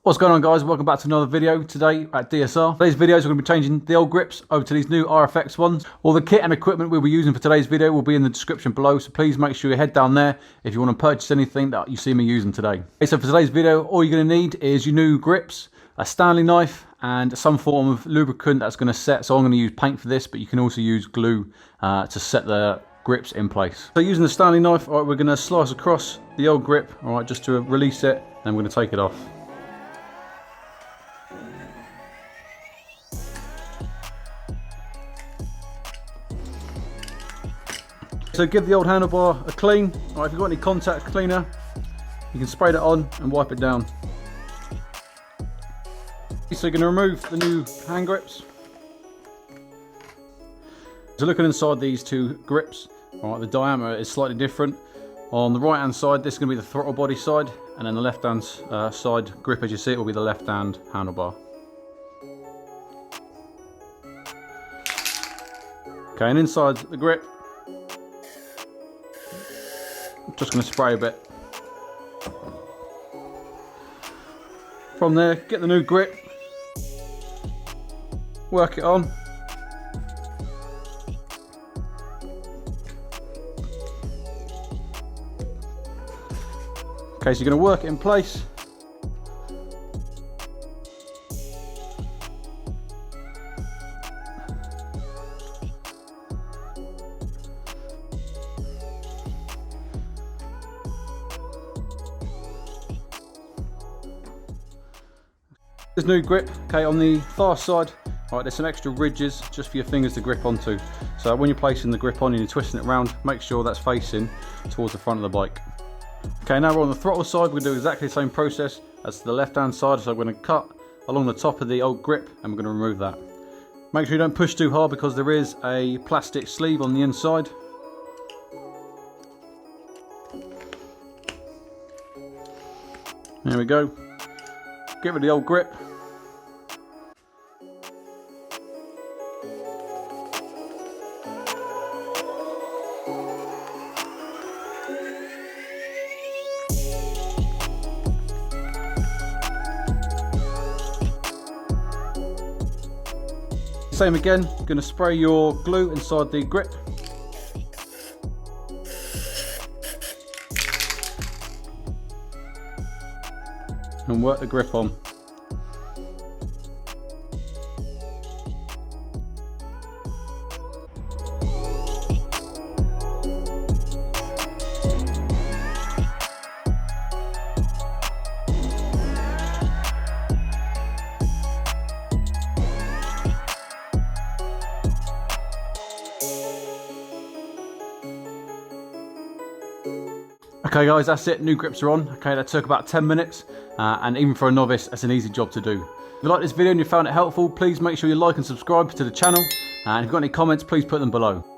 What's going on, guys? Welcome back to another video today at DSR. Today's videos we're going to be changing the old grips over to these new RFX ones. All the kit and equipment we'll be using for today's video will be in the description below, so please make sure you head down there if you want to purchase anything that you see me using today. Okay, so for today's video, all you're going to need is your new grips, a Stanley knife, and some form of lubricant that's going to set. So I'm going to use paint for this, but you can also use glue to set the grips in place. So using the Stanley knife, all right, we're going to slice across the old grip, all right, just to release it, and we're going to take it off. So give the old handlebar a clean. All right, if you've got any contact cleaner, you can spray that on and wipe it down. So you're going to remove the new hand grips. So looking inside these two grips, all right, the diameter is slightly different. On the right hand side, this is going to be the throttle body side, and then the left hand side grip, as you see it, will be the left hand handlebar. Okay, and inside the grip, I'm just going to spray a bit. From there, get the new grip, work it on. Okay, so you're going to work it in place. This new grip, okay, on the far side, all right, there's some extra ridges just for your fingers to grip onto. So when you're placing the grip on and you're twisting it around, make sure that's facing towards the front of the bike. Okay, now we're on the throttle side. We're going to do exactly the same process as the left hand side. So we're going to cut along the top of the old grip and we're going to remove that. Make sure you don't push too hard because there is a plastic sleeve on the inside. There we go. Get rid of the old grip. Same again, going to spray your glue inside the grip. And work the grip on. Okay guys, that's it, new grips are on. Okay, that took about 10 minutes, and even for a novice, that's an easy job to do. If you like this video and you found it helpful, please make sure you like and subscribe to the channel, and if you've got any comments, please put them below.